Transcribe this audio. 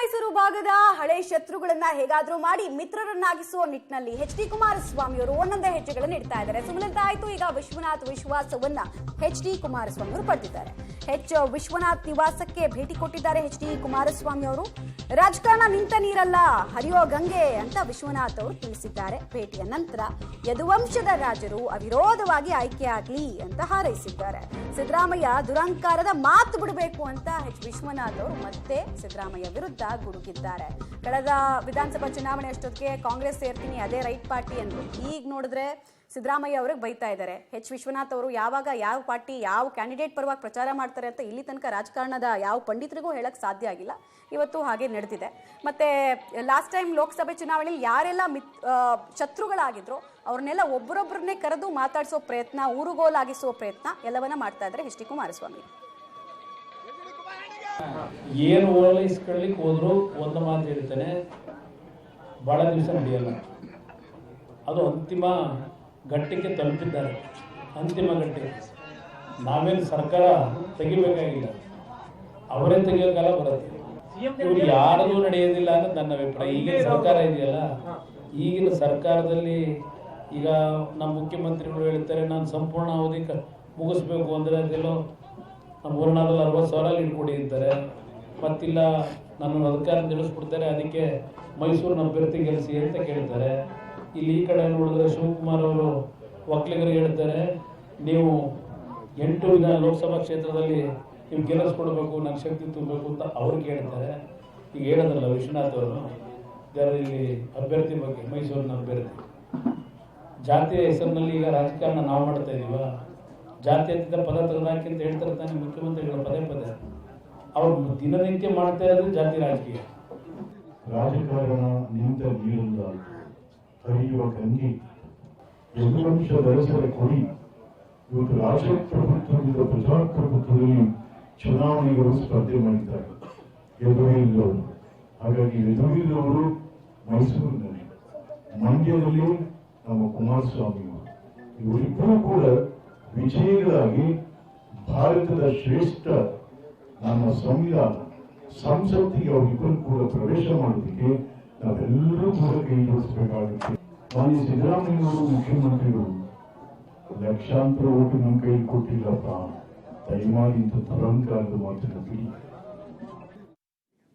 ಮೈಸೂರು ಭಾಗದ ಹಳೆ ಶತ್ರುಗಳನ್ನ ಹೇಗಾದ್ರೂ ಮಾಡಿ ಮಿತ್ರರನ್ನಾಗಿಸುವ ನಿಟ್ಟಿನಲ್ಲಿ ಎಚ್.ಡಿ. ಕುಮಾರಸ್ವಾಮಿ ಅವರು ಒಂದೊಂದೇ ಹೆಜ್ಜೆಗಳನ್ನು ಇಡ್ತಾ ಇದ್ದಾರೆ. ಸುಮಲತಾ ಆಯ್ತು, ಈಗ ವಿಶ್ವನಾಥ್ ವಿಶ್ವಾಸವನ್ನ ಎಚ್.ಡಿ. ಕುಮಾರಸ್ವಾಮಿ ಅವರು ಪಡೆದಿದ್ದಾರೆ. ವಿಶ್ವನಾಥ್ ನಿವಾಸಕ್ಕೆ ಭೇಟಿ ಕೊಟ್ಟಿದ್ದಾರೆ ಎಚ್.ಡಿ. ಕುಮಾರಸ್ವಾಮಿ ಅವರು. ರಾಜಕಾರಣ ನಿಂತ ನೀರಲ್ಲ, ಹರಿಯೋ ಗಂಗೆ ಅಂತ ವಿಶ್ವನಾಥ್ ಅವರು ತಿಳಿಸಿದ್ದಾರೆ. ಭೇಟಿಯ ನಂತರ ಯದುವಂಶದ ರಾಜರು ಅವಿರೋಧವಾಗಿ ಆಯ್ಕೆಯಾಗಲಿ ಅಂತ ಹಾರೈಸಿದ್ದಾರೆ. ಸಿದ್ದರಾಮಯ್ಯ ದುರಂಕಾರದ ಮಾತು ಬಿಡಬೇಕು ಅಂತ ವಿಶ್ವನಾಥ್ ಅವರು ಮತ್ತೆ ಸಿದ್ದರಾಮಯ್ಯ ವಿರುದ್ಧ ಗುಡುಗಿದ್ದಾರೆ. ಕಳೆದ ವಿಧಾನಸಭಾ ಚುನಾವಣೆ ಅಷ್ಟೊತ್ತಿಗೆ ಕಾಂಗ್ರೆಸ್ ಸೇರ್ತೀನಿ, ಅದೇ ರೈಟ್ ಪಾರ್ಟಿ ಅಂದ್ರು. ಈಗ ನೋಡಿದ್ರೆ ಸಿದ್ದರಾಮಯ್ಯ ಅವ್ರಿಗೆ ಬೈತಾ ಇದ್ದಾರೆ. ವಿಶ್ವನಾಥ್ ಅವರು ಯಾವಾಗ ಯಾವ ಪಾರ್ಟಿ ಯಾವ ಕ್ಯಾಂಡಿಡೇಟ್ ಪರವಾಗಿ ಪ್ರಚಾರ ಮಾಡ್ತಾರೆ ಅಂತ ಇಲ್ಲಿ ತನಕ ರಾಜಕಾರಣದ ಯಾವ ಪಂಡಿತರಿಗೂ ಹೇಳಕ್ ಸಾಧ್ಯ ಆಗಿಲ್ಲ. ಇವತ್ತು ಹಾಗೆ ನಡೆದಿದೆ. ಮತ್ತೆ ಲಾಸ್ಟ್ ಟೈಮ್ ಲೋಕಸಭೆ ಚುನಾವಣೆಯಲ್ಲಿ ಯಾರೆಲ್ಲ ಶತ್ರುಗಳಾಗಿದ್ರು ಅವ್ರನ್ನೆಲ್ಲ ಒಬ್ಬರೊಬ್ಬರನ್ನೇ ಕರೆದು ಮಾತಾಡಿಸೋ ಪ್ರಯತ್ನ, ಊರುಗೋಲಾಗಿಸುವ ಪ್ರಯತ್ನ ಎಲ್ಲವನ್ನ ಮಾಡ್ತಾ ಇದ್ದಾರೆ ಎಚ್.ಡಿ. ಕುಮಾರಸ್ವಾಮಿ. ಏನು ಓಲೈಸ್ಕೊಳ್ಳಿಕ್ಕೆ ಹೋದ್ರು ಒಂದು ಮಾತು ಹೇಳ್ತಾನೆ, ಬಹಳ ದಿವಸ ನಡೆಯಲ್ಲ. ಅದು ಅಂತಿಮ ಘಟ್ಟಕ್ಕೆ ತಲುಪಿದ್ದಾರೆ. ಅಂತಿಮ ಘಟ್ಟಕ್ಕೆ ನಾವೇನು ಸರ್ಕಾರ ತೆಗಿಬೇಕಾಗಿಲ್ಲ, ಅವರೇ ತೆಗಿಯೋ ಕಾಲ ಬರುತ್ತೆ. ಇವ್ರು ಯಾರದೂ ನಡೆಯೋದಿಲ್ಲ ಅನ್ನೋದು ನನ್ನ ಅಭಿಪ್ರಾಯ. ಈಗಿನ ಸರ್ಕಾರ ಇದೆಯಲ್ಲ, ಈಗಿನ ಸರ್ಕಾರದಲ್ಲಿ ಈಗ ನಮ್ಮ ಮುಖ್ಯಮಂತ್ರಿಗಳು ಹೇಳ್ತಾರೆ ನಾನು ಸಂಪೂರ್ಣ ಅವಧಿ ಮುಗಿಸ್ಬೇಕು ಅಂದರೆ ಅದೆಲ್ಲೋ ನಮ್ಮ ಊರಿನಾದಲ್ಲಿ 60,000 ಇಟ್ಕೊಡಿ ಅಂತಾರೆ. ಮತ್ತಿಲ್ಲ ನನ್ನ ಅಧಿಕಾರ ತಿಳಿಸ್ಬಿಡ್ತಾರೆ, ಅದಕ್ಕೆ ಮೈಸೂರಿನ ಅಭ್ಯರ್ಥಿ ಗೆಲ್ಲಿಸಿ ಅಂತ ಕೇಳ್ತಾರೆ. ಇಲ್ಲಿ ಈ ಕಡೆ ನೋಡಿದ್ರೆ ಶಿವಕುಮಾರ್ ಅವರು ಒಕ್ಕಲಿಗರಿಗೆ ಹೇಳ್ತಾರೆ ನೀವು 8 ಲೋಕಸಭಾ ಕ್ಷೇತ್ರದಲ್ಲಿ ನೀವು ಗೆಲ್ಲಿಸ್ಕೊಡ್ಬೇಕು, ನನ್ನ ಶಕ್ತಿ ತುಂಬಬೇಕು ಅಂತ ಅವ್ರಿಗೆ ಹೇಳ್ತಾರೆ. ಈಗ ಹೇಳೋದಲ್ಲ ವಿಶ್ವನಾಥ್ ಅವರು ಇಲ್ಲಿ ಅಭ್ಯರ್ಥಿ ಬಗ್ಗೆ, ಮೈಸೂರಿನ ಅಭ್ಯರ್ಥಿ ಜಾತಿಯ ಹೆಸರಿನಲ್ಲಿ ಈಗ ರಾಜಕಾರಣ ನಾವು ಮಾಡ್ತಾ ಇದೀವ. ಜಾತ್ಯತೀತ ಪದ ತೆಗೆದಾಕಿ ಅಂತ ಹೇಳ್ತಾರೆ ತಾನೆ ಮುಖ್ಯಮಂತ್ರಿಗಳು ಪದೇ ಪದೇ. ಅವ್ರು ದಿನನಿತ್ಯ ಮಾಡ್ತಾ ಇರೋದು ಜಾತಿ ರಾಜಕೀಯ. ರಾಜಕಾರಣ ನಿಂತ ನೀರಲ್ಲ, ಹರಿಯುವ ಗಂಗೆ. ಯದುವಂಶ ದರಸರ ಕೊಡಿ. ಇವತ್ತು ರಾಜಪ್ರಭುತ್ವದಿಂದ ಪ್ರಜಾಪ್ರಭುತ್ವದಲ್ಲಿ ಚುನಾವಣೆಗಳು ಸ್ಪರ್ಧೆ ಮಾಡಿದ್ದಾರೆ ಯದುವೀರವರು. ಹಾಗಾಗಿ ಯದುವೀರವರು ಮೈಸೂರಿನಲ್ಲಿ, ಮಂಡ್ಯದಲ್ಲಿ ನಮ್ಮ ಕುಮಾರಸ್ವಾಮಿ ಅವರು, ಇವರಿಬ್ಬರೂ ಕೂಡ ವಿಜಯಿಗಳಾಗಿ ಭಾರತದ ಶ್ರೇಷ್ಠ ನಮ್ಮ ಸಂವಿಧಾನ ಸಂಸತ್ತಿಗೆ ಅವರಿಬ್ಬರು ಕೂಡ ಪ್ರವೇಶ ಮಾಡೋದಕ್ಕೆ ನಾವೆಲ್ಲರೂ ಕೂಡ ಕೈ ಜೋಡಿಸಬೇಕಾಗುತ್ತೆ. ಮಾನ್ಯ ಸಿದ್ದರಾಮಯ್ಯವರು ಮುಖ್ಯಮಂತ್ರಿಗಳು ಲಕ್ಷಾಂತರ ಓಟು ನಮ್ಮ ಕೈ ಕೊಟ್ಟಿಲ್ಲಪ್ಪ, ದಯಮಾಡಿ ಇಂಥ ದುರಂಕಾರದ ಮಾತನ್ನು ಬಿಡಿ.